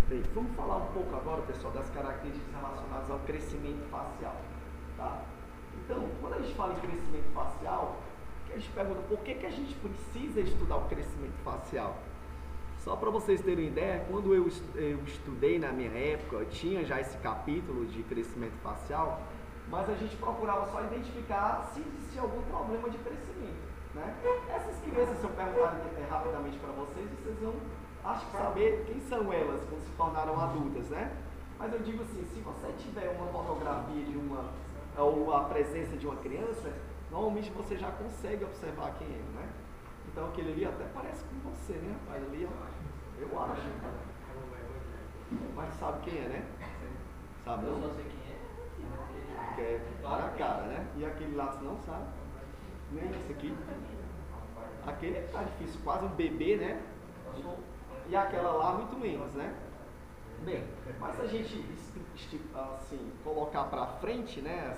Bem, vamos falar um pouco agora, pessoal, das características relacionadas ao crescimento facial, tá? Então, quando a gente fala em crescimento facial, a gente pergunta por que a gente precisa estudar o crescimento facial. Só para vocês terem ideia, quando eu estudei na minha época, eu tinha já esse capítulo de crescimento facial, mas a gente procurava só identificar se existia algum problema de crescimento, né? Essas crianças, se eu perguntar rapidamente para vocês, vocês vão, acho que saber quem são elas quando se tornaram adultas, né? Mas eu digo assim, se você tiver uma fotografia de ou a presença de uma criança, normalmente você já consegue observar quem é, né? Então aquele ali até parece com você, né? Mas ali, ó, eu acho, cara. Mas sabe quem é, né? Sabe não? Eu só sei quem é. Que é para a cara, né? E aquele lá você não sabe. Nem esse aqui. Aquele tá difícil, quase um bebê, né? E aquela lá muito menos, né? Bem, mas se a gente assim, colocar para frente, né,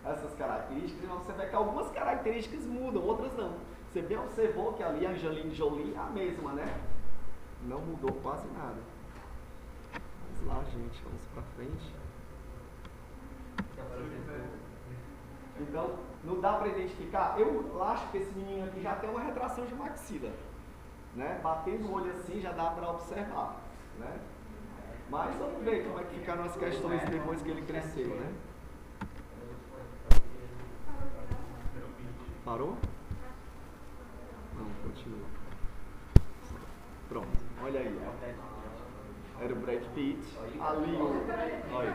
essas características, você vê que algumas características mudam, outras não. Você bem observou que ali a Angelina Jolie é a mesma, né? Não mudou quase nada. Vamos lá, gente, vamos para frente. Então, não dá para identificar. Eu acho que esse menino aqui já tem uma retração de maxila, né? Batendo o olho assim já dá para observar, né? Mas vamos ver como é que ficaram as questões depois que ele cresceu, né? Parou? Não, continua. Pronto, olha aí, ó. Era o Brad Pitt. Ali, ó. Olha,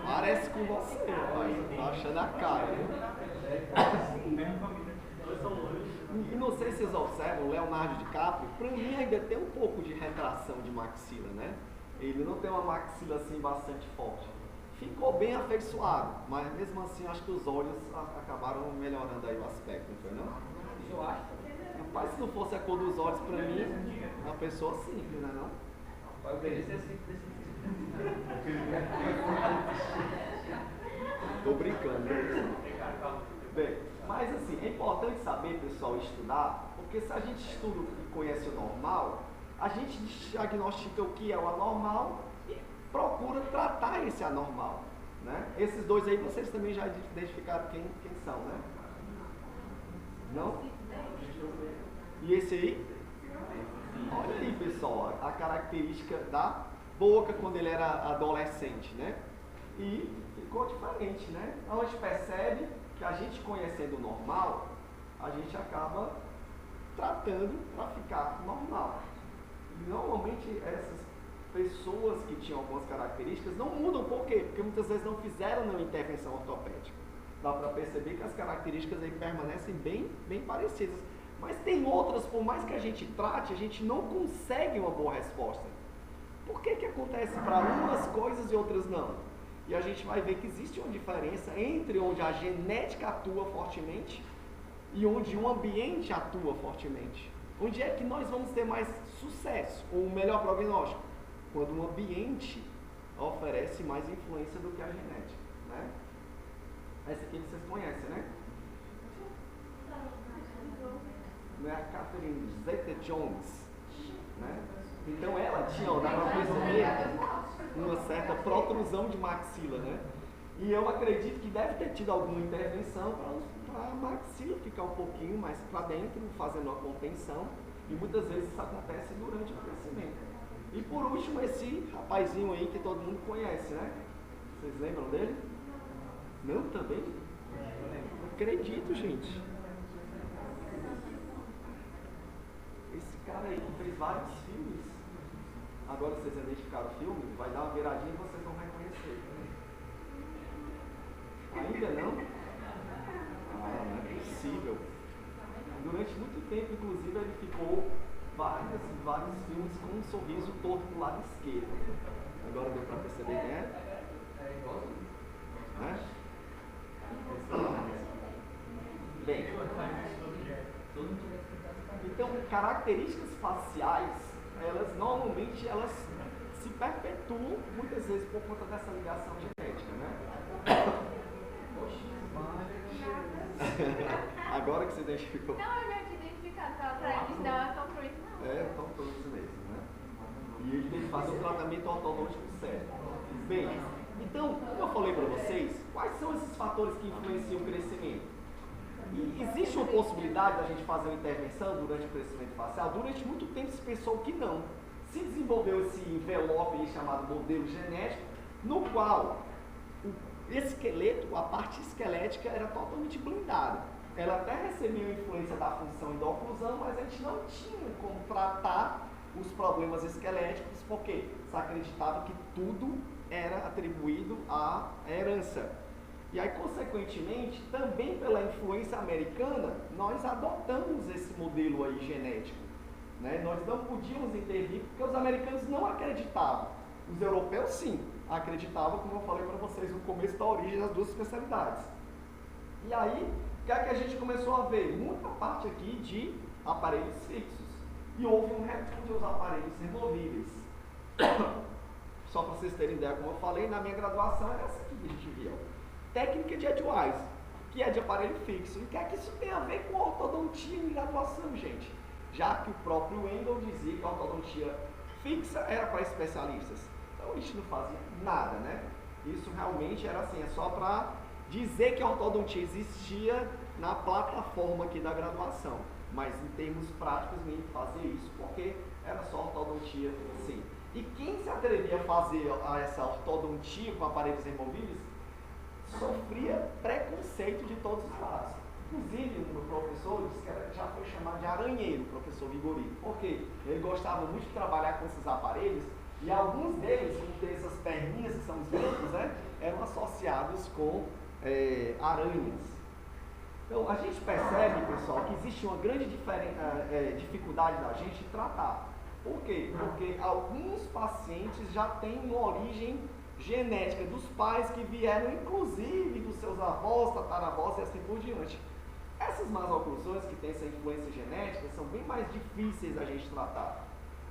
parece com você, ó. Tá achando a cara, E não sei se vocês observam, o Leonardo DiCaprio, pra mim ainda tem um pouco de retração de maxila, né? Ele não tem uma maxila assim bastante forte. Ficou bem afeiçoado, mas mesmo assim acho que os olhos acabaram melhorando aí o aspecto, não foi não? Eu acho. Rapaz, se não fosse a cor dos olhos pra mim, uma pessoa simples, né não? Vai obedecer simples. Tô brincando. Bem, mas assim, é importante saber, pessoal, estudar, porque se a gente estuda e conhece o normal, a gente diagnostica o que é o anormal e procura tratar esse anormal, né? Esses dois aí vocês também já identificaram quem são, né? Não? E esse aí? Olha aí, pessoal, a característica da boca quando ele era adolescente, né? E ficou diferente, né? Então a gente percebe que a gente conhecendo o normal, a gente acaba tratando para ficar normal. E normalmente essas pessoas que tinham algumas características não mudam, por quê? Porque muitas vezes não fizeram nenhuma intervenção ortopédica. Dá para perceber que as características aí permanecem bem parecidas. Mas tem outras, por mais que a gente trate, a gente não consegue uma boa resposta. Por que acontece para umas coisas e outras não? E a gente vai ver que existe uma diferença entre onde a genética atua fortemente e onde o ambiente atua fortemente. Onde é que nós vamos ter mais sucesso, ou um melhor prognóstico? Quando o ambiente oferece mais influência do que a genética, né? Essa aqui vocês conhecem, né? Não é a Catherine Zeta-Jones, né? Então ela tinha, dá para perceber, uma certa protrusão de maxila, né? E eu acredito que deve ter tido alguma intervenção para a maxila ficar um pouquinho mais para dentro, fazendo uma contenção, e muitas vezes isso acontece durante o crescimento. E por último, esse rapazinho aí que todo mundo conhece, né? Vocês lembram dele? Não, também? Não acredito, gente. Esse cara aí que fez vários filmes, agora vocês identificaram o filme, vai dar uma viradinha e vocês vão reconhecer. Ainda não? Ah, não é possível. Durante muito tempo, inclusive, ele ficou vários filmes com um sorriso torto pro lado esquerdo. Agora deu para perceber quem é? Né? Bem, então características faciais, elas normalmente se perpetuam muitas vezes por conta dessa ligação genética, né? Agora que você identificou. Não, eu já tinha identificado, estava atrás de dar Tom Cruise, não. É, Tom Cruise mesmo, né? E E ele tem que fazer o tratamento ortodôntico certo. Bem, então, como eu falei para vocês, quais são esses fatores que influenciam o crescimento? E existe uma possibilidade da gente fazer uma intervenção durante o crescimento facial? Durante muito tempo se pensou que não. Se desenvolveu esse envelope chamado modelo genético, no qual o esqueleto, a parte esquelética era totalmente blindada. Ela até recebeu a influência da função e da oclusão, mas a gente não tinha como tratar os problemas esqueléticos, porque se acreditava que tudo era atribuído à herança. E aí, consequentemente, também pela influência americana, nós adotamos esse modelo aí genético. Né? Nós não podíamos intervir, porque os americanos não acreditavam. Os europeus, sim, acreditavam, como eu falei para vocês no começo da origem das duas especialidades. E aí, o que é que a gente começou a ver? Muita parte aqui de aparelhos fixos. E houve um repúdio aos aparelhos removíveis. Só para vocês terem ideia, como eu falei, na minha graduação era essa aqui que a gente via. Técnica de Edgewise, que é de aparelho fixo. E o que é que isso tem a ver com ortodontia em graduação, gente? Já que o próprio Wendell dizia que a ortodontia fixa era para especialistas. Então a gente não fazia nada, né? Isso realmente era assim, é só para dizer que a ortodontia existia na plataforma aqui da graduação. Mas em termos práticos ninguém fazia isso, porque era só ortodontia sim. E quem se atrevia a fazer essa ortodontia com aparelhos removíveis sofria preconceito de todos os lados. Inclusive, o meu professor disse que já foi chamado de aranheiro, o professor Vigorino, porque ele gostava muito de trabalhar com esses aparelhos e alguns deles, como tem essas perninhas que são os dedos, né, eram associados com aranhas. Então, a gente percebe, pessoal, que existe uma grande dificuldade da gente tratar. Por quê? Porque alguns pacientes já têm uma origem genética dos pais que vieram, inclusive, dos seus avós, tataravós e assim por diante. Essas más oclusões que têm essa influência genética são bem mais difíceis da gente tratar.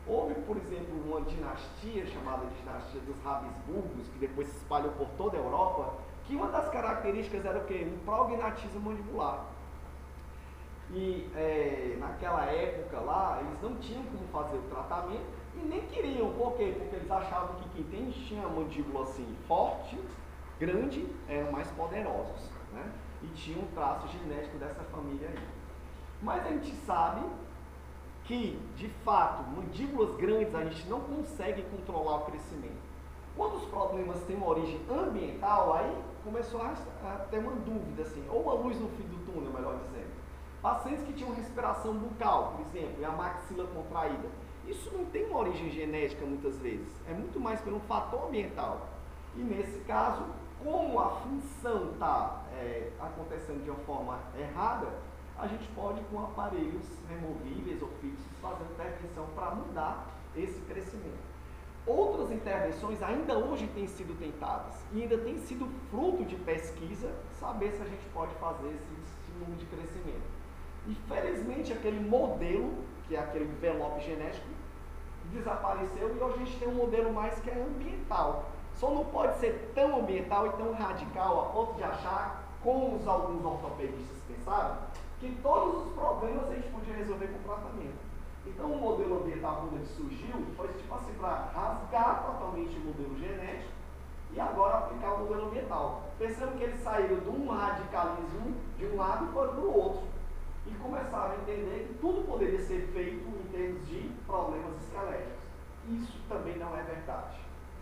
Houve, por exemplo, uma dinastia chamada dinastia dos Habsburgos, que depois se espalhou por toda a Europa, que uma das características era o quê? Um prognatismo mandibular. E naquela época lá, eles não tinham como fazer o tratamento e nem queriam. Por quê? Porque eles achavam que quem tinha a mandíbula assim forte, grande, eram mais poderosos, né? E tinham um traço genético dessa família aí. Mas a gente sabe que, de fato, mandíbulas grandes a gente não consegue controlar o crescimento. Quando os problemas têm uma origem ambiental, aí começou a ter uma dúvida, assim, ou a luz no fim do túnel, melhor dizendo. Pacientes que tinham respiração bucal, por exemplo, e a maxila contraída. Isso não tem uma origem genética muitas vezes, é muito mais pelo fator ambiental. E nesse caso, como a função está acontecendo de uma forma errada, a gente pode, com aparelhos removíveis ou fixos, fazer intervenção para mudar esse crescimento. Outras intervenções ainda hoje têm sido tentadas e ainda tem sido fruto de pesquisa saber se a gente pode fazer esse estímulo de crescimento. Infelizmente, aquele modelo, que é aquele envelope genético, desapareceu e hoje a gente tem um modelo mais que é ambiental. Só não pode ser tão ambiental e tão radical a ponto de achar, como alguns ortopedistas pensaram, que todos os problemas a gente podia resolver com tratamento. Então, o modelo ambiental, quando ele surgiu, foi tipo assim, para rasgar totalmente o modelo genético e agora aplicar o modelo ambiental. Pensando que eles saíram de um radicalismo de um lado e foram para o outro. E começaram a entender que tudo poderia ser feito em termos de problemas esqueléticos. Isso também não é verdade,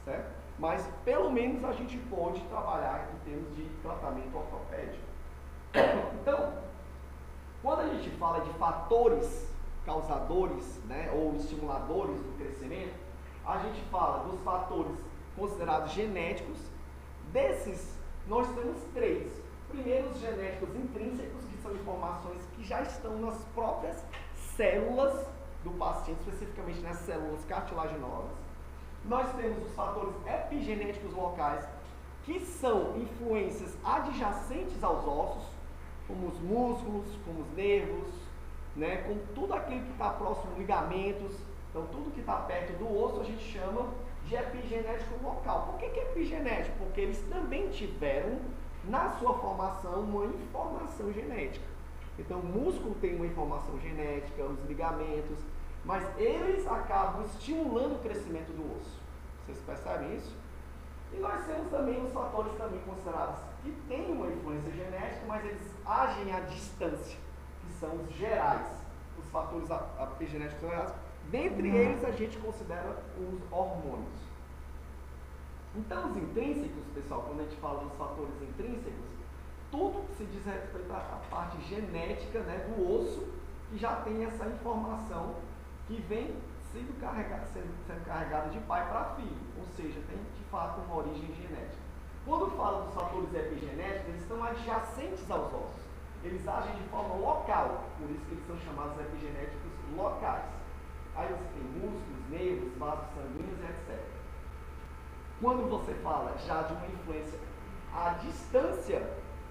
certo? Mas, pelo menos, a gente pode trabalhar em termos de tratamento ortopédico. Então, quando a gente fala de fatores causadores, né, ou estimuladores do crescimento, a gente fala dos fatores considerados genéticos. Desses, nós temos três. Primeiro, os genéticos intrínsecos, que são informações que já estão nas próprias células do paciente, especificamente nas células cartilaginosas. Nós temos os fatores epigenéticos locais, que são influências adjacentes aos ossos, como os músculos, como os nervos, né, com tudo aquilo que está próximo, ligamentos. Então, tudo que está perto do osso a gente chama de epigenético local. Por que é epigenético? Porque eles também tiveram, na sua formação, uma informação genética. Então, o músculo tem uma informação genética, os ligamentos. mas eles acabam estimulando o crescimento do osso. Vocês percebem isso? E nós temos também os fatores também considerados que têm uma influência genética, mas eles agem à distância, que são os gerais, os fatores epigenéticos gerais. Dentre eles a gente considera os hormônios. Então os intrínsecos, pessoal, quando a gente fala dos fatores intrínsecos, tudo que se diz respeito à parte genética, né, do osso, que já tem essa informação que vem sendo carregada de pai para filho, ou seja, tem de fato uma origem genética. Quando fala dos fatores epigenéticos, eles estão adjacentes aos ossos, eles agem de forma local, por isso que eles são chamados epigenéticos locais. Aí você tem músculos, nervos, vasos sanguíneos, etc. Quando você fala já de uma influência à distância,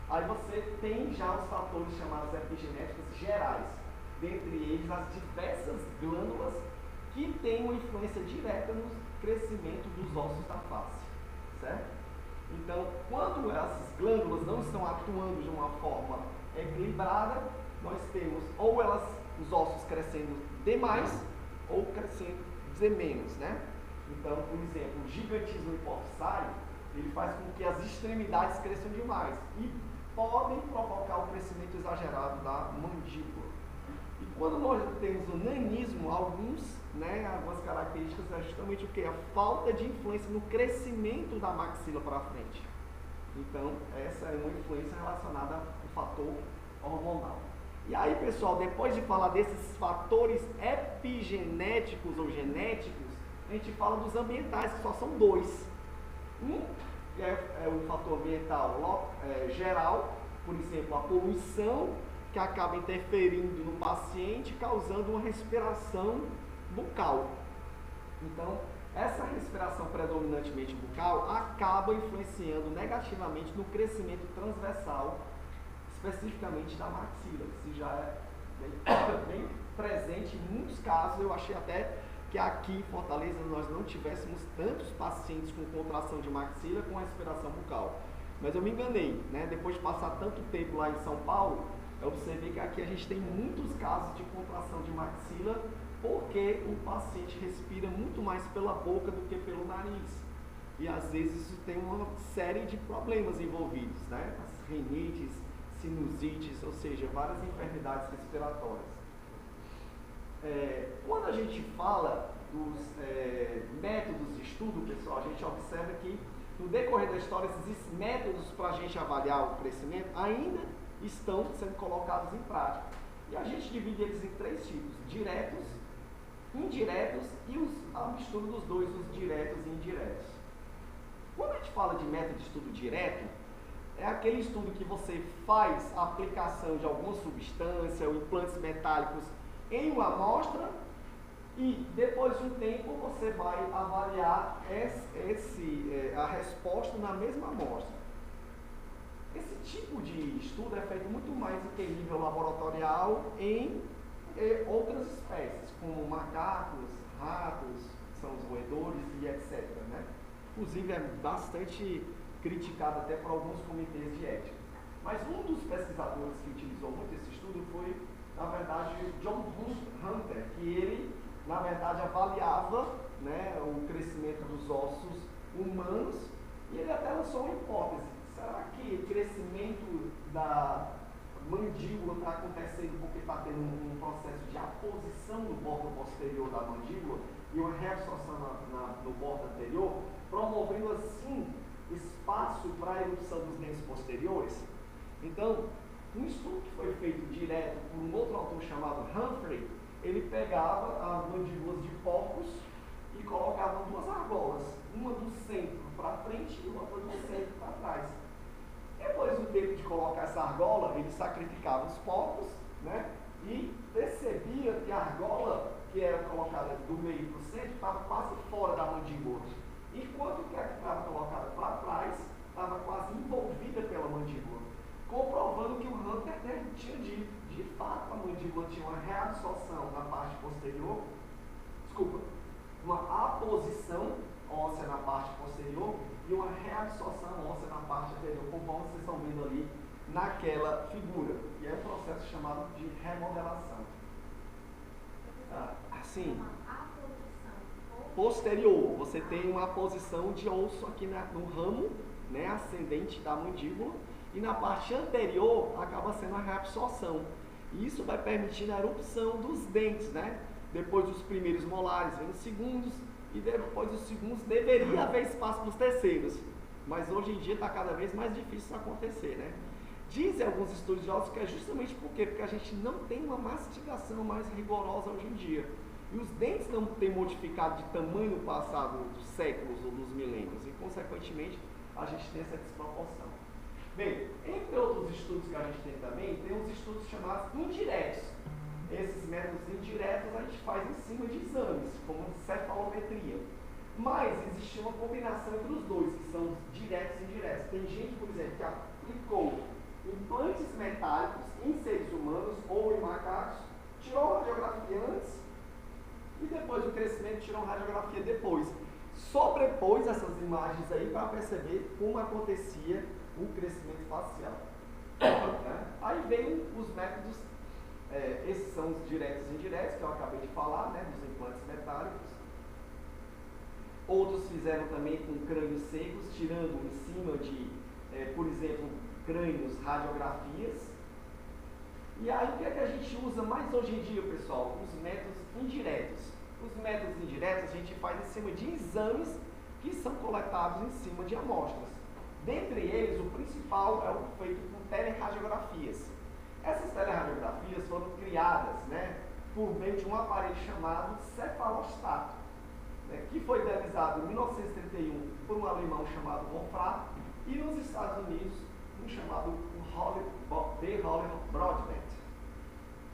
aí você tem já os fatores chamados epigenéticos gerais, dentre eles as diversas glândulas que têm uma influência direta no crescimento dos ossos da face, certo? Então, quando essas glândulas não estão atuando de uma forma equilibrada, nós temos ou os ossos crescendo demais ou crescendo de menos, né? Então, por exemplo, o gigantismo hipofissário, ele faz com que as extremidades cresçam demais e podem provocar o crescimento exagerado da mandíbula. E quando nós temos o nanismo, algumas características é justamente o que? A falta de influência no crescimento da maxila para frente. Então, essa é uma influência relacionada ao fator hormonal. E aí, pessoal, depois de falar desses fatores epigenéticos ou genéticos, a gente fala dos ambientais, que só são dois. Um é o fator ambiental geral, por exemplo, a poluição, que acaba interferindo no paciente, causando uma respiração bucal. Então, essa respiração predominantemente bucal acaba influenciando negativamente no crescimento transversal, especificamente da maxila. Isso já é bem presente em muitos casos. Eu achei até que aqui em Fortaleza nós não tivéssemos tantos pacientes com contração de maxila com respiração bucal. Mas eu me enganei, né? Depois de passar tanto tempo lá em São Paulo, eu observei que aqui a gente tem muitos casos de contração de maxila, porque o paciente respira muito mais pela boca do que pelo nariz. E às vezes isso tem uma série de problemas envolvidos, né? As rinites, sinusites, ou seja, várias enfermidades respiratórias. Quando a gente fala dos métodos de estudo, pessoal, a gente observa que no decorrer da história esses métodos para a gente avaliar o crescimento ainda estão sendo colocados em prática. E a gente divide eles em três tipos: diretos, indiretos e a mistura dos dois, os diretos e indiretos. Quando a gente fala de método de estudo direto, é aquele estudo que você faz a aplicação de alguma substância ou implantes metálicos em uma amostra e depois de um tempo você vai avaliar a resposta na mesma amostra. Esse tipo de estudo é feito muito mais do que em nível laboratorial em outras espécies, como macacos, ratos, que são os roedores e etc. Né? Inclusive é bastante criticado até por alguns comitês de ética. Mas um dos pesquisadores que utilizou muito esse estudo foi, na verdade, John Hunter, que ele, na verdade, avaliava, né, o crescimento dos ossos humanos e ele até lançou uma hipótese. Será que o crescimento da mandíbula está acontecendo porque está tendo um processo de aposição no bordo posterior da mandíbula e uma reabsorção no bordo anterior, promovendo assim espaço para a erupção dos dentes posteriores? Então, um estudo que foi feito direto por um outro autor chamado Humphrey, ele pegava as mandíbulas de porcos e colocava duas argolas, uma do centro para frente e outra do centro para trás. Depois do tempo de colocar essa argola, ele sacrificava os porcos, né, e percebia que a argola que era colocada do meio para o centro estava quase fora da mandíbula, enquanto que a que estava colocada para trás estava quase envolvida pela mandíbula, comprovando que o Hunter tinha dito, de fato, a mandíbula tinha uma reabsorção na parte posterior, uma aposição óssea na parte posterior e uma reabsorção óssea na parte anterior, conforme vocês estão vendo ali naquela figura. E é um processo chamado de remodelação. assim, posterior, você tem uma posição de osso aqui no ramo, né, ascendente da mandíbula, e na parte anterior acaba sendo a reabsorção. E isso vai permitindo a erupção dos dentes, né? Depois dos primeiros molares, vem os segundos, e depois dos segundos deveria haver espaço para os terceiros. Mas hoje em dia está cada vez mais difícil isso acontecer, né? Dizem alguns estudiosos que é justamente por quê? Porque a gente não tem uma mastigação mais rigorosa hoje em dia. E os dentes não têm modificado de tamanho no passado dos séculos ou dos milênios. E, consequentemente, a gente tem essa desproporção. Bem, entre outros estudos que a gente tem também, tem uns estudos chamados indiretos. Esses métodos indiretos a gente faz em cima de exames, como cefalometria. Mas existe uma combinação entre os dois, que são os diretos e indiretos. Tem gente, por exemplo, que aplicou implantes metálicos em seres humanos ou em macacos, tirou a radiografia antes e depois do crescimento tirou a radiografia depois. Sobrepôs essas imagens aí para perceber como acontecia o crescimento facial. Aí vem os métodos, esses são os diretos e indiretos, que eu acabei de falar, né, dos implantes metálicos. Outros fizeram também com crânios secos, tirando em cima de, por exemplo, crânios, radiografias. E aí o que é que a gente usa mais hoje em dia, pessoal? Os métodos indiretos. Os métodos indiretos a gente faz em cima de exames que são coletados em cima de amostras. Dentre eles, o principal é o feito com telerradiografias. Essas telerradiografias foram criadas, né, por meio de um aparelho chamado cefalostato, né, que foi idealizado em 1931 por um alemão chamado Wolfram e nos Estados Unidos um chamado D. Holly Broadbent.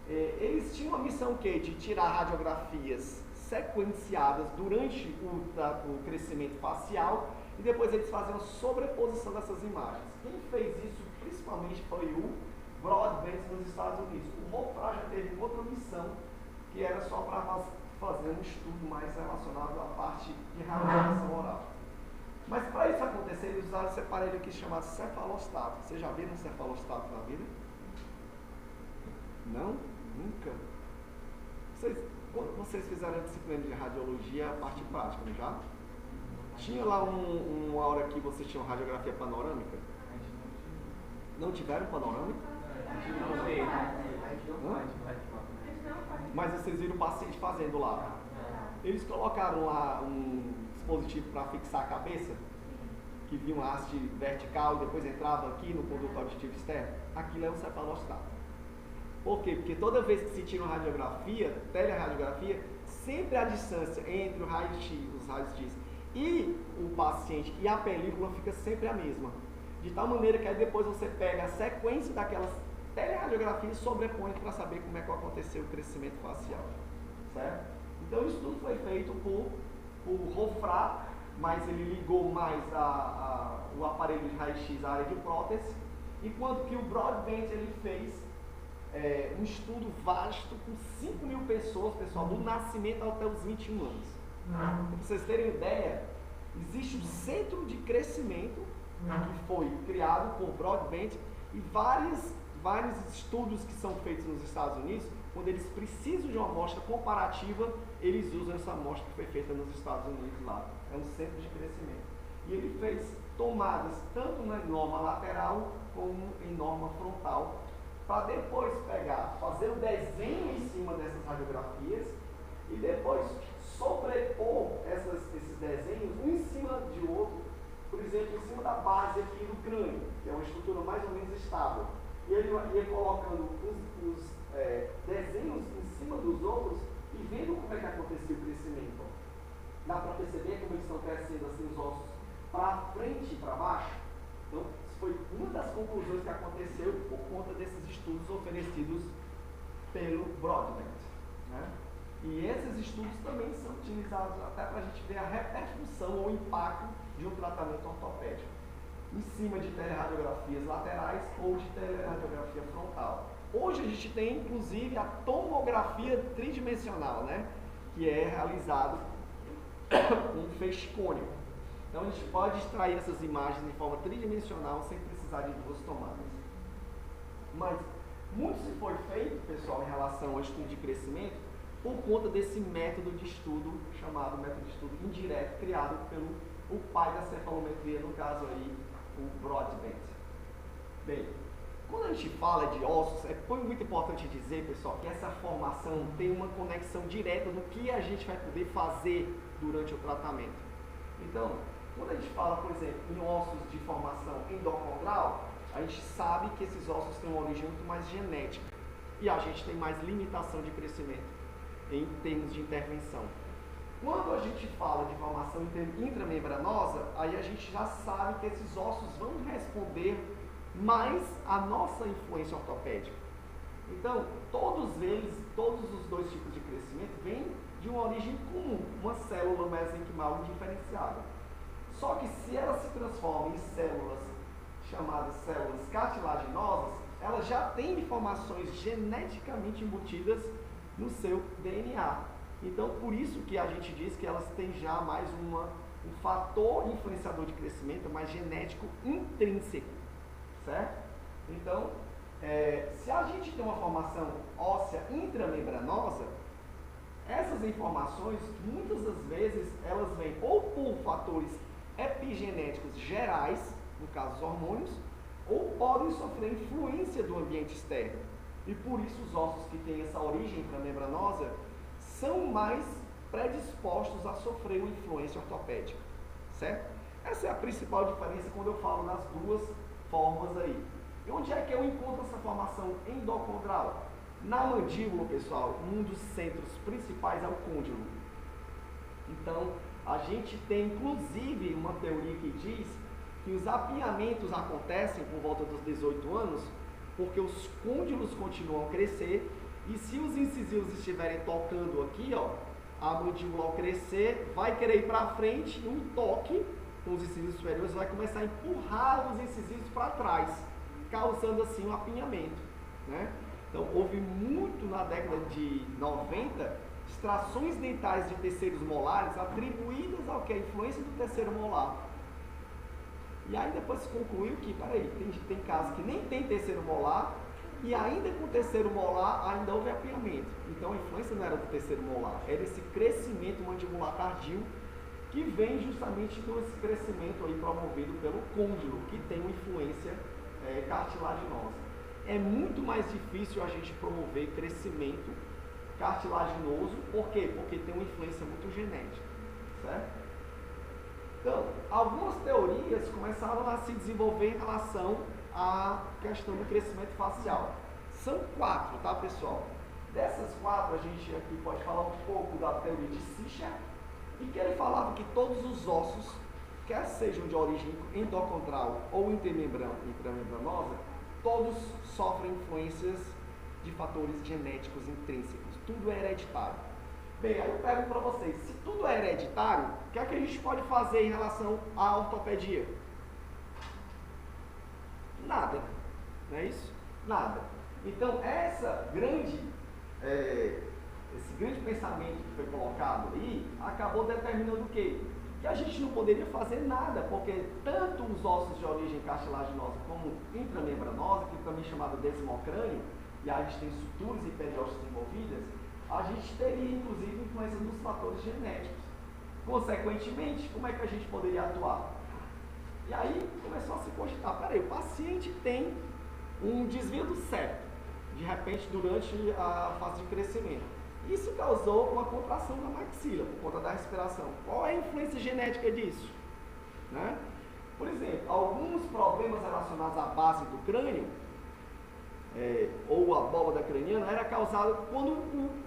Eles tinham a missão de tirar radiografias sequenciadas durante o crescimento facial e depois eles faziam a sobreposição dessas imagens. Quem fez isso principalmente foi o Broadbent nos Estados Unidos. O Wolfram já teve outra missão que era só para fazer um estudo mais relacionado à parte de radiografia oral. Mas para isso acontecer, eles usaram esse aparelho aqui chamado cefalostato. Vocês já viram um cefalostato na vida? Não? Nunca? Quando vocês fizeram a disciplina de radiologia, a parte prática, não já? Tinha lá uma hora que vocês tinham radiografia panorâmica? Não tiveram panorâmica? Mas vocês viram o paciente fazendo lá? Eles colocaram lá um dispositivo para fixar a cabeça, que via uma haste vertical e depois entrava aqui no conduto auditivo externo. Aquilo é um cefalostato. Por quê? Porque toda vez que se tira uma radiografia, teleradiografia, sempre a distância entre o raio-x, os raios-x e o paciente e a película fica sempre a mesma. De tal maneira que aí depois você pega a sequência daquelas telerradiografias e sobrepõe para saber como é que aconteceu o crescimento facial. Certo? Então isso tudo foi feito por Wolfram, mas ele ligou mais o aparelho de raio-x à área de prótese, enquanto que o Broadbent ele fez um estudo vasto com 5.000 pessoas, pessoal, do nascimento até os 21 anos. Para vocês terem ideia, existe um centro de crescimento que foi criado por Broadbent e vários estudos que são feitos nos Estados Unidos, quando eles precisam de uma amostra comparativa, eles usam essa amostra que foi feita nos Estados Unidos lá. É um centro de crescimento. E ele fez tomadas tanto na norma lateral como em norma frontal, para depois fazer o desenho em cima dessas radiografias e depois sobrepor esses desenhos um em cima de outro, por exemplo, em cima da base aqui do crânio, que é uma estrutura mais ou menos estável. E ele ia colocando os desenhos em cima dos outros e vendo como é que acontecia o crescimento. Dá para perceber como eles estão crescendo assim os ossos para frente e para baixo? Então, isso foi uma das conclusões que aconteceu por conta desses estudos oferecidos pelo Broadbent, né? E esses estudos também são utilizados até para a gente ver a repercussão ou impacto de um tratamento ortopédico em cima de telerradiografias laterais ou de teleradiografia frontal. Hoje a gente tem, inclusive, a tomografia tridimensional, né? Que é realizado com feixe cônico. Então a gente pode extrair essas imagens de forma tridimensional sem precisar de duas tomadas. Mas muito se foi feito, pessoal, em relação ao estudo de crescimento, por conta desse método de estudo, chamado método de estudo indireto, criado pelo o pai da cefalometria, no caso aí, o Broadbent. Bem, quando a gente fala de ossos, é muito importante dizer, pessoal, que essa formação tem uma conexão direta no que a gente vai poder fazer durante o tratamento. Então, quando a gente fala, por exemplo, em ossos de formação endocondral, a gente sabe que esses ossos têm uma origem muito mais genética e a gente tem mais limitação de crescimento em termos de intervenção. Quando a gente fala de formação intramembranosa, aí a gente já sabe que esses ossos vão responder mais à nossa influência ortopédica. Então, todos os dois tipos de crescimento vêm de uma origem comum, uma célula mesenquimal indiferenciada. Só que se ela se transforma em células chamadas células cartilaginosas, ela já tem informações geneticamente embutidas no seu DNA. Então, por isso que a gente diz que elas têm já mais um fator influenciador de crescimento, mais genético intrínseco, certo? Então, se a gente tem uma formação óssea intramembranosa, essas informações, muitas das vezes, elas vêm ou por fatores epigenéticos gerais, no caso os hormônios, ou podem sofrer influência do ambiente externo. E por isso os ossos que têm essa origem intramembranosa são mais predispostos a sofrer uma influência ortopédica, certo? Essa é a principal diferença quando eu falo nas duas formas aí. E onde é que eu encontro essa formação endocondral? Na mandíbula, pessoal, um dos centros principais é o côndilo. Então, a gente tem inclusive uma teoria que diz que os apinhamentos acontecem por volta dos 18 anos porque os côndilos continuam a crescer e se os incisivos estiverem tocando aqui, ó, a mandíbula ao crescer vai querer ir para frente e um toque com os incisivos superiores vai começar a empurrar os incisivos para trás, causando assim um apinhamento, né? Então, houve muito na década de 90 extrações dentárias de terceiros molares atribuídas ao que? A influência do terceiro molar. E aí depois se concluiu que, peraí, tem casos que nem tem terceiro molar e ainda com o terceiro molar ainda houve apinhamento. Então a influência não era do terceiro molar, era esse crescimento mandibular tardio que vem justamente com esse crescimento aí promovido pelo côndilo, que tem uma influência cartilaginosa. É muito mais difícil a gente promover crescimento cartilaginoso, por quê? Porque tem uma influência muito genética, certo? Então, algumas teorias começaram a se desenvolver em relação à questão do crescimento facial. São 4, tá, pessoal? Dessas 4, a gente aqui pode falar um pouco da teoria de Sicher, e que ele falava que todos os ossos, quer sejam de origem endocondral ou intramembranosa, todos sofrem influências de fatores genéticos intrínsecos. Tudo é hereditário. Bem, aí eu pergunto para vocês, se tudo é hereditário, o que é que a gente pode fazer em relação à ortopedia? Nada. Não é isso? Nada. Então, esse grande pensamento que foi colocado aí, acabou determinando o quê? Que a gente não poderia fazer nada, porque tanto os ossos de origem cartilaginosa como intramembranosa, que também é chamado desmocrânio, e aí a gente tem suturas e periósteos envolvidas, a gente teria inclusive influência dos fatores genéticos. Consequentemente, como é que a gente poderia atuar? E aí começou a se cogitar, peraí, o paciente tem um desvio do septo, de repente durante a fase de crescimento. Isso causou uma contração da maxila por conta da respiração. Qual é a influência genética disso? Né? Por exemplo, alguns problemas relacionados à base do crânio, ou a abóbada craniana, era causado quando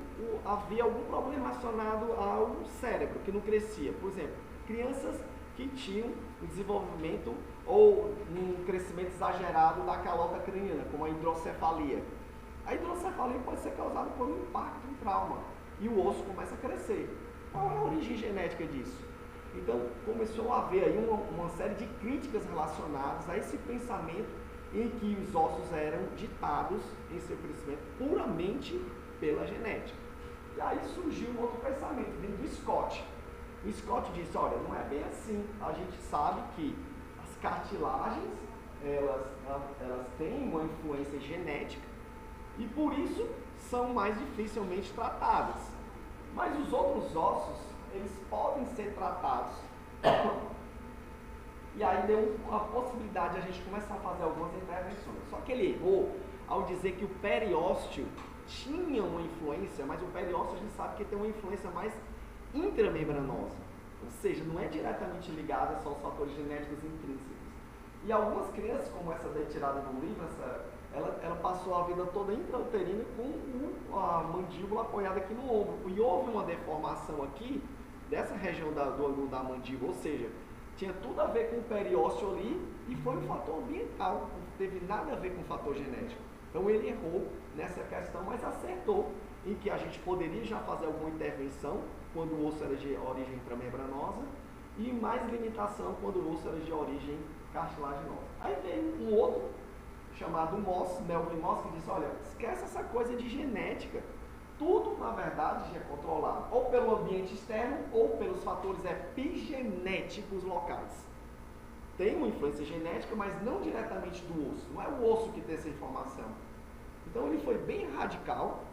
havia algum problema relacionado ao cérebro, que não crescia. Por exemplo, crianças que tinham um desenvolvimento ou um crescimento exagerado da calota craniana, como a hidrocefalia. A hidrocefalia pode ser causada por um impacto, um trauma, e o osso começa a crescer. Qual é a origem genética disso? Então, começou a haver aí uma série de críticas relacionadas a esse pensamento em que os ossos eram ditados em seu crescimento puramente pela genética. E aí surgiu um outro pensamento, vindo do Scott. O Scott disse, olha, não é bem assim. A gente sabe que as cartilagens, elas têm uma influência genética, e por isso são mais dificilmente tratadas. Mas os outros ossos, eles podem ser tratados. E aí deu a possibilidade de a gente começar a fazer algumas intervenções. Só que ele errou ao dizer que o periósteo tinha uma influência, mas o periósteo a gente sabe que tem uma influência mais intramembranosa. Ou seja, não é diretamente ligada só aos fatores genéticos intrínsecos. E algumas crianças, como essa daí tirada no livro, ela passou a vida toda intrauterina com a mandíbula apoiada aqui no ombro. E houve uma deformação aqui, dessa região da mandíbula, ou seja, tinha tudo a ver com o periósteo ali e foi um fator ambiental, não teve nada a ver com o fator genético. Então ele errou nessa questão, mas acertou em que a gente poderia já fazer alguma intervenção quando o osso era de origem intramembranosa e mais limitação quando o osso era de origem cartilaginosa. Aí veio um outro chamado Moss, Melvin Moss, que disse, olha, esquece essa coisa de genética. Tudo, na verdade, é controlado ou pelo ambiente externo ou pelos fatores epigenéticos locais. Tem uma influência genética, mas não diretamente do osso. Não é o osso que tem essa informação. Então ele foi bem radical,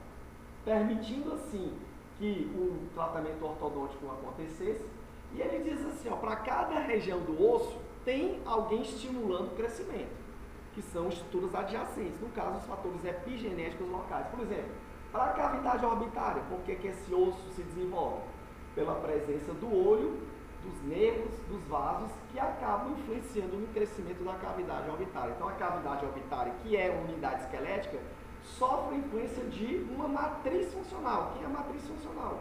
permitindo assim que o tratamento ortodôntico acontecesse. E ele diz assim, para cada região do osso tem alguém estimulando o crescimento, que são estruturas adjacentes, no caso os fatores epigenéticos locais. Por exemplo, para a cavidade orbitária, por que esse osso se desenvolve? Pela presença do olho, dos nervos, dos vasos, que acabam influenciando no crescimento da cavidade orbitária. Então a cavidade orbitária, que é uma unidade esquelética, sofre influência de uma matriz funcional. O que é a matriz funcional?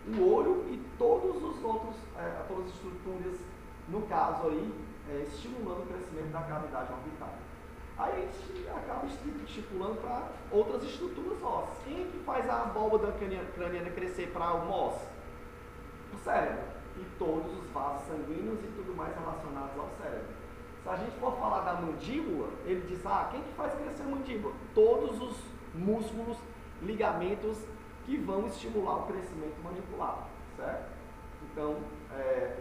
O olho e todos os outros, todas as estruturas, no caso aí, estimulando o crescimento da cavidade orbitária. Aí a gente acaba estipulando para outras estruturas ósseas. Quem é que faz a abóbada craniana crescer para o MOS? O cérebro. E todos os vasos sanguíneos e tudo mais relacionados ao cérebro. Se a gente for falar da mandíbula, ele diz, quem que faz crescer a mandíbula? Todos os músculos, ligamentos que vão estimular o crescimento mandibular, certo? Então,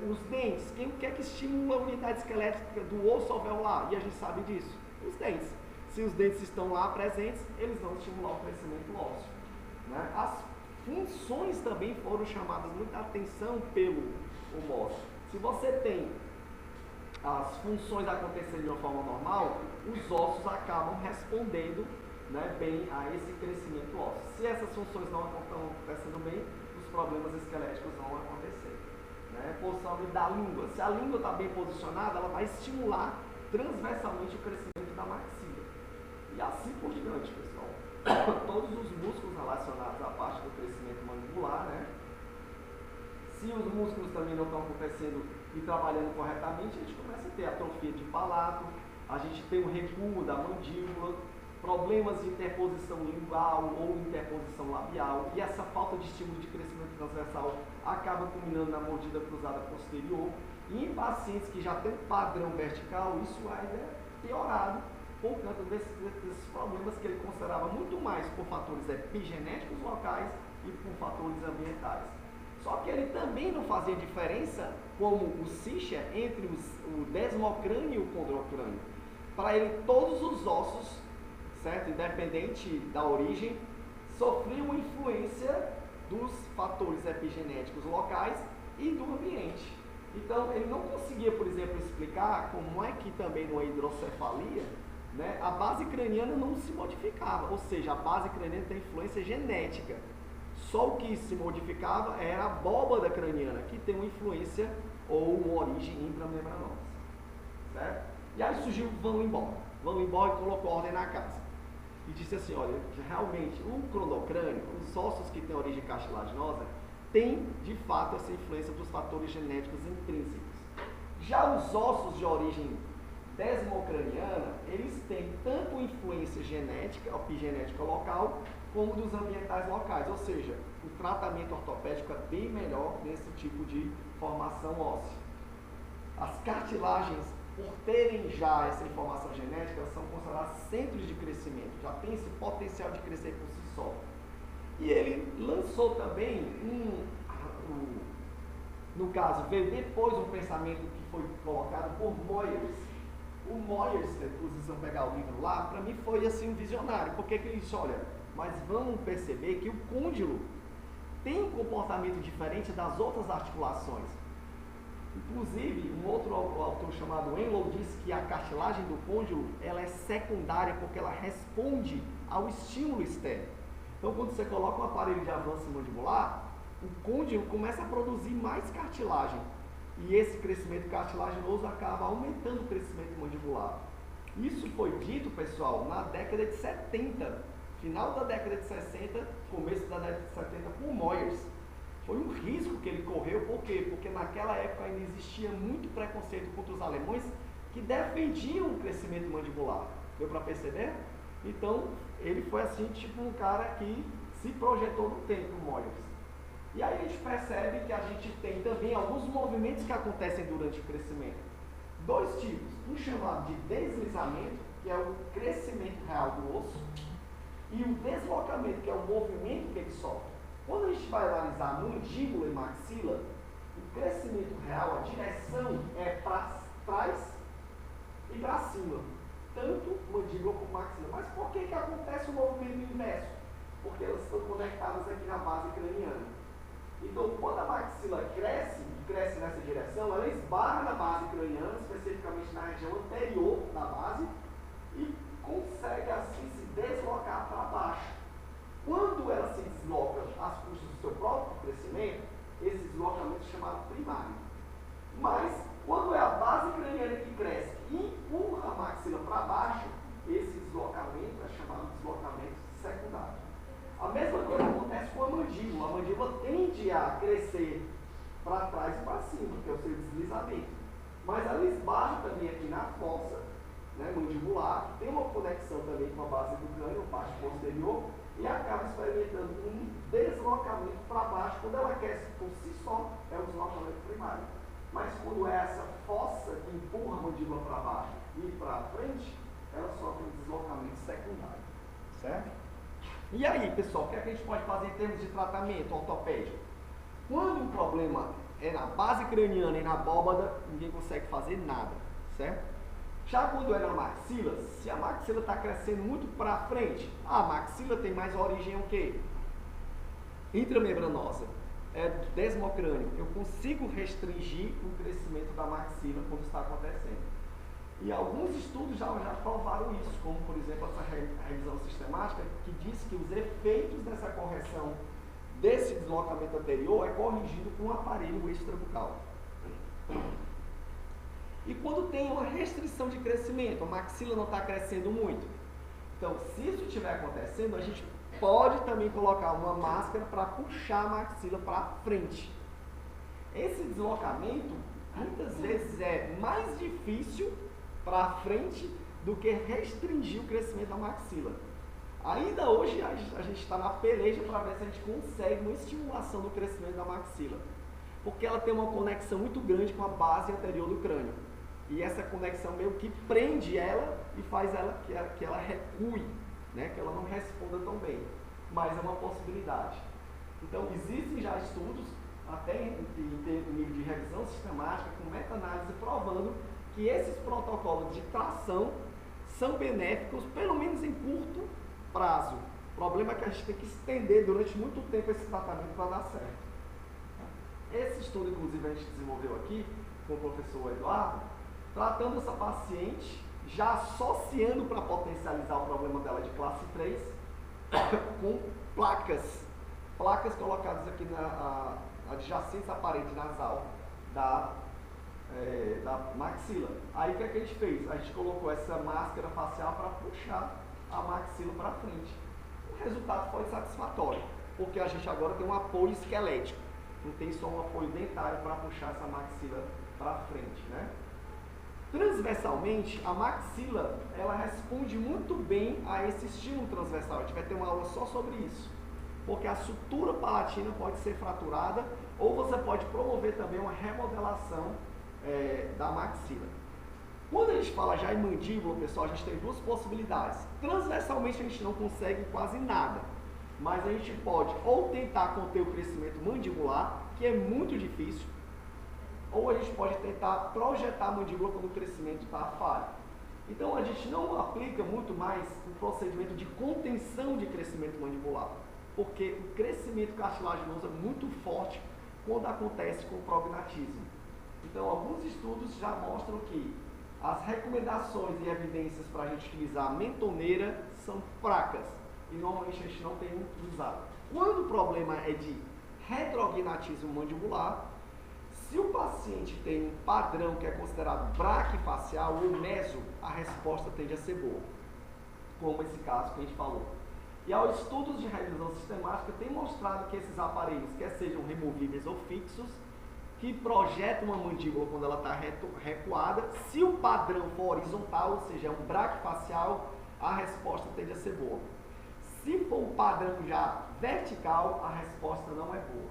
os dentes, quem que é que estimula a unidade esquelética do osso alveolar? E a gente sabe disso. Os dentes. Se os dentes estão lá presentes, eles vão estimular o crescimento ósseo. Né? As funções também foram chamadas muita atenção pelo Moss. Se você tem as funções acontecendo de uma forma normal, os ossos acabam respondendo, né, bem a esse crescimento ósseo. Se essas funções não estão acontecendo bem, os problemas esqueléticos vão acontecer. Né? Posição da língua. Se a língua está bem posicionada, ela vai estimular transversalmente o crescimento da maxila. E assim por diante, pessoal. Todos os músculos relacionados à parte do crescimento mandibular, né? Se os músculos também não estão acontecendo e trabalhando corretamente, a gente começa a ter atrofia de palato, a gente tem o recuo da mandíbula, problemas de interposição lingual ou interposição labial, e essa falta de estímulo de crescimento transversal acaba culminando na mordida cruzada posterior. E em pacientes que já têm um padrão vertical, isso ainda é piorado por conta desses problemas que ele considerava muito mais por fatores epigenéticos locais e por fatores ambientais. Só que ele também não fazia diferença, como o Sicher, entre o desmocrânio e o condrocrânio. Para ele, todos os ossos, certo? Independente da origem, sofriam influência dos fatores epigenéticos locais e do ambiente. Então, ele não conseguia, por exemplo, explicar como é que também numa hidrocefalia, né, a base craniana não se modificava, ou seja, a base craniana tem influência genética. Só o que se modificava era a abóbada craniana, que tem uma influência ou uma origem intramembranosa. Certo? E aí surgiu Van Limborg. Van Limborg colocou ordem na casa. E disse assim, olha, realmente, o cronocrânio, os ossos que têm origem cartilaginosa, tem, de fato, essa influência dos fatores genéticos intrínsecos. Já os ossos de origem desmocraniana, eles têm tanto influência genética, epigenética local, como dos ambientais locais. Ou seja, o tratamento ortopédico é bem melhor nesse tipo de formação óssea. As cartilagens, por terem já essa informação genética, elas são consideradas centros de crescimento, já tem esse potencial de crescer por si só. E ele lançou também no caso, veio depois um pensamento que foi colocado por Moyers. O Moyers, inclusive, se eu pegar o livro lá, para mim foi assim um visionário, porque ele disse, olha, mas vamos perceber que o côndilo, tem um comportamento diferente das outras articulações. Inclusive, um outro autor chamado Enlow disse que a cartilagem do côndilo ela é secundária porque ela responde ao estímulo externo. Então, quando você coloca um aparelho de avanço mandibular, o côndilo começa a produzir mais cartilagem. E esse crescimento cartilaginoso acaba aumentando o crescimento mandibular. Isso foi dito, pessoal, na década de 70, final da década de 60, começo da década de 70, por Moyers. Foi um risco que ele correu, por quê? Porque naquela época ainda existia muito preconceito contra os alemães que defendiam o crescimento mandibular. Deu para perceber? Então, ele foi assim, tipo um cara que se projetou no tempo, Moyers. E aí a gente percebe que a gente tem também alguns movimentos que acontecem durante o crescimento. Dois tipos, um chamado de deslizamento, que é o crescimento real do osso, e o deslocamento, que é o movimento que ele sofre. Quando a gente vai analisar mandíbula e maxila, o crescimento real, a direção é para trás e para cima, tanto mandíbula como maxila. Mas por que acontece o movimento inverso? Porque elas estão conectadas aqui na base craniana. Então, quando a maxila cresce, e cresce nessa direção, ela esbarra na base craniana, especificamente na região anterior da base, e consegue assim se deslocar para baixo. Quando ela se desloca às custas do seu próprio crescimento, esse deslocamento é chamado primário. Mas, quando é a base craniana que cresce e empurra a maxila para baixo, esse deslocamento é chamado de deslocamento secundário. A mesma coisa acontece com a mandíbula. A mandíbula tende a crescer para trás e para cima, que é o seu deslizamento. Mas ela esbarra também aqui na fossa, né, mandibular, que tem uma conexão também com a base do crânio, a parte posterior, e acaba experimentando um deslocamento para baixo. Quando ela cresce por si só, é o deslocamento primário. Mas quando é essa fossa que empurra a mandíbula para baixo e para frente, ela sofre um deslocamento secundário. Certo? E aí, pessoal, o que é que a gente pode fazer em termos de tratamento ortopédico? Quando o problema é na base craniana e na abóbada, ninguém consegue fazer nada, certo? Já quando é na maxila, se a maxila está crescendo muito para frente, a maxila tem mais origem o quê? Intramembranosa, é desmocrânio. Eu consigo restringir o crescimento da maxila quando está acontecendo. E alguns estudos já provaram isso, como por exemplo essa revisão sistemática, que diz que os efeitos dessa correção desse deslocamento anterior é corrigido com um aparelho extrabucal. E quando tem uma restrição de crescimento, a maxila não está crescendo muito. Então, se isso estiver acontecendo, a gente pode também colocar uma máscara para puxar a maxila para frente. Esse deslocamento, muitas vezes, é mais difícil para frente do que restringir o crescimento da maxila. Ainda hoje a gente está na peleja para ver se a gente consegue uma estimulação do crescimento da maxila, porque ela tem uma conexão muito grande com a base anterior do crânio, e essa conexão meio que prende ela e faz ela que ela recue, né? Que ela não responda tão bem, mas é uma possibilidade. Então existem já estudos, até em nível de revisão sistemática, com meta-análise provando que esses protocolos de tração são benéficos, pelo menos em curto prazo. O problema é que a gente tem que estender durante muito tempo esse tratamento para dar certo. Esse estudo, inclusive, a gente desenvolveu aqui com o professor Eduardo, tratando essa paciente, já associando para potencializar o problema dela de classe 3, com placas colocadas aqui na adjacência à parede nasal da maxila. Aí o que é que a gente fez? A gente colocou essa máscara facial para puxar a maxila para frente. O resultado foi satisfatório, porque a gente agora tem um apoio esquelético, não tem só um apoio dentário para puxar essa maxila para frente, né? Transversalmente, a maxila, ela responde muito bem a esse estímulo transversal. A gente vai ter uma aula só sobre isso, porque a sutura palatina pode ser fraturada, ou você pode promover também uma remodelação da maxila. Quando a gente fala já em mandíbula, pessoal, a gente tem duas possibilidades. Transversalmente a gente não consegue quase nada, mas a gente pode ou tentar conter o crescimento mandibular, que é muito difícil, ou a gente pode tentar projetar a mandíbula quando o crescimento está falho. Então a gente não aplica muito mais o procedimento de contenção de crescimento mandibular. porque o crescimento cartilaginoso é muito forte quando acontece com o prognatismo. Então, alguns estudos já mostram que as recomendações e evidências para a gente utilizar a mentoneira são fracas e normalmente a gente não tem usado. Quando o problema é de retrognatismo mandibular, se o paciente tem um padrão que é considerado braquifacial ou meso, a resposta tende a ser boa, como esse caso que a gente falou. E aos estudos de revisão sistemática tem mostrado que esses aparelhos, quer sejam removíveis ou fixos, que projetam uma mandíbula quando ela está recuada, se o padrão for horizontal, ou seja, é um braquifacial, a resposta tende a ser boa. Se for um padrão já vertical, a resposta não é boa.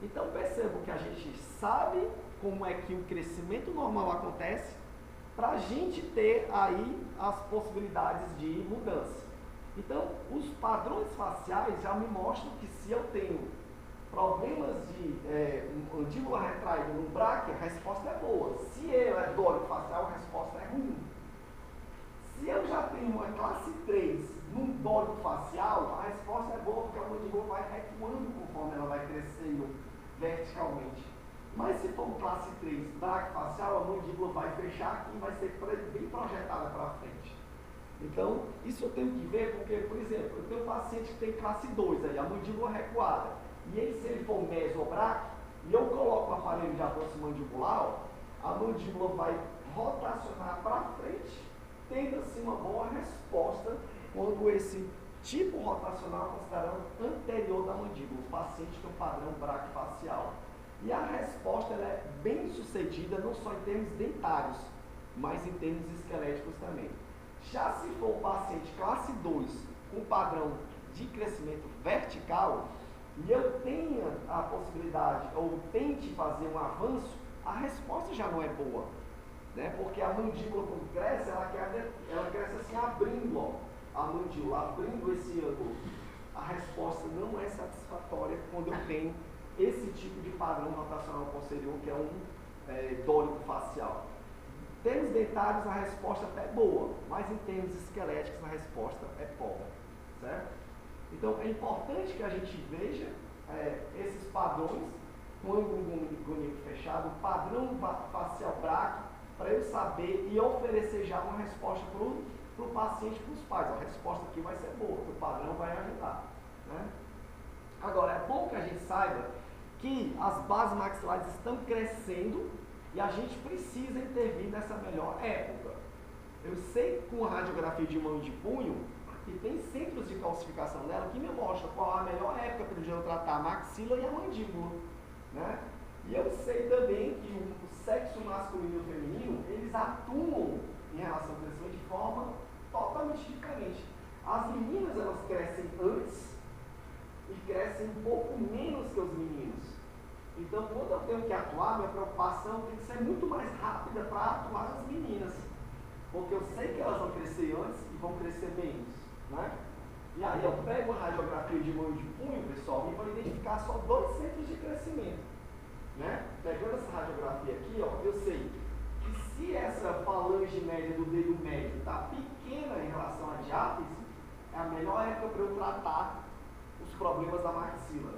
Então percebam que a gente sabe como é que o crescimento normal acontece, para a gente ter aí as possibilidades de mudança. Então, os padrões faciais já me mostram que se eu tenho problemas de mandíbula retraída no braque, a resposta é boa. Se ele é dórico facial, a resposta é ruim. Se eu já tenho uma classe 3 num dórico facial, a resposta é boa, porque a mandíbula vai recuando conforme ela vai crescendo verticalmente. Mas se for um classe 3 braquifacial, a mandíbula vai fechar aqui e vai ser bem projetada para frente. Então, isso eu tenho que ver porque, por exemplo, eu tenho um paciente que tem classe 2, aí, a mandíbula recuada, e ele, se ele for mesobraque, e eu coloco um aparelho de avanço mandibular, a mandíbula vai rotacionar para frente, tendo assim uma boa resposta quando esse tipo rotacional é considerado anterior da mandíbula, o paciente tem um padrão braquifacial. E a resposta ela é bem sucedida, não só em termos dentários, mas em termos esqueléticos também. Já se for um paciente classe 2 com padrão de crescimento vertical, e eu tenha a possibilidade, ou tente fazer um avanço, a resposta já não é boa. Né? Porque a mandíbula, quando cresce, ela cresce assim, abrindo ó, a mandíbula, abrindo esse ângulo. A resposta não é satisfatória quando eu tenho esse tipo de padrão rotacional posterior, que é um dórico facial. Em termos dentários, a resposta até é boa, mas em termos esqueléticos, a resposta é pobre, certo? Então, é importante que a gente veja esses padrões, com o ângulo gônico fechado, o padrão facial braque, para eu saber e oferecer já uma resposta para o paciente e para os pais. A resposta aqui vai ser boa, o padrão vai ajudar. Né? Agora, é bom que a gente saiba que as bases maxilares estão crescendo e a gente precisa intervir nessa melhor época. Eu sei que com a radiografia de mão de punho, e tem centros de calcificação dela que me mostram qual é a melhor época para eu tratar a maxila e a mandíbula. Né? E eu sei também que o sexo masculino e o feminino, eles atuam em relação ao crescimento de forma totalmente diferente. As meninas, elas crescem antes e crescem um pouco menos que os meninos. Então, quando eu tenho que atuar, minha preocupação tem que ser muito mais rápida para atuar nas meninas. Porque eu sei que elas vão crescer antes e vão crescer menos. Né? E aí eu pego a radiografia de mão de punho, pessoal, e vou identificar só 2 centros de crescimento. Né? Pegando essa radiografia aqui, ó, eu sei que se essa falange média do dedo médio está pequena em relação à diástase, é a melhor época para eu tratar os problemas da maxila.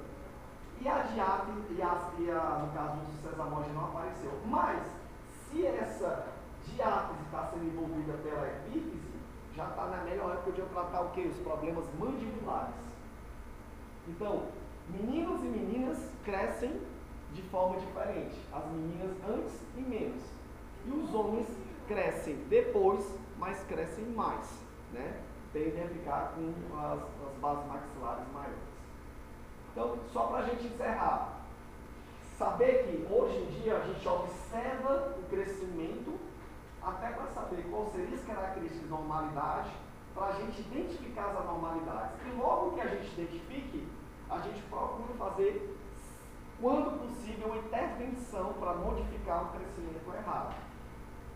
E a diástase, no caso do sesamose não apareceu. Mas, se essa diástase está sendo envolvida pela epífise, já está na melhor época de eu tratar o quê? Os problemas mandibulares. Então, meninos e meninas crescem de forma diferente. As meninas antes e menos. E os homens crescem depois, mas crescem mais. Né? Tendem a ficar com as bases maxilares maiores. Então, só para a gente encerrar, saber que hoje em dia a gente observa o crescimento até para saber qual seriam as características de normalidade, para a gente identificar as anormalidades. E logo que a gente identifique, a gente procura fazer, quando possível, uma intervenção para modificar o crescimento errado.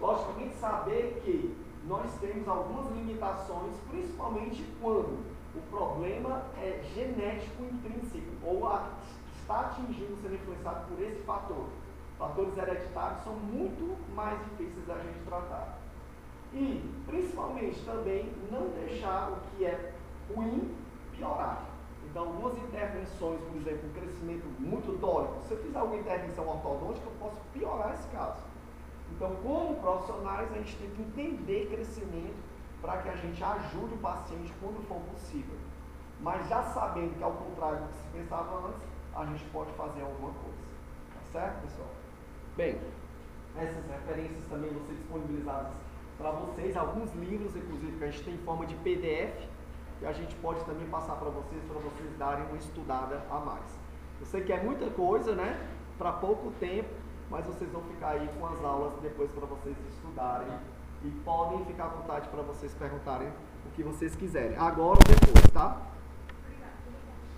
Logicamente, saber que nós temos algumas limitações, principalmente quando o problema é genético intrínseco, ou está atingindo, sendo influenciado por esse fator. Fatores hereditários são muito mais difíceis da gente tratar. E, principalmente, também não deixar o que é ruim piorar. Então, algumas intervenções, por exemplo, um crescimento muito dórico, se eu fizer alguma intervenção ortodôntica, eu posso piorar esse caso. Então, como profissionais, a gente tem que entender crescimento para que a gente ajude o paciente quando for possível. Mas já sabendo que, ao contrário do que se pensava antes, a gente pode fazer alguma coisa. Tá certo, pessoal? Bem, essas referências também vão ser disponibilizadas para vocês, alguns livros, inclusive, que a gente tem em forma de PDF, e a gente pode também passar para vocês darem uma estudada a mais. Eu sei que é muita coisa, né? Para pouco tempo, mas vocês vão ficar aí com as aulas depois para vocês estudarem e podem ficar à vontade para vocês perguntarem o que vocês quiserem. Agora ou depois, tá?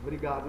Obrigado.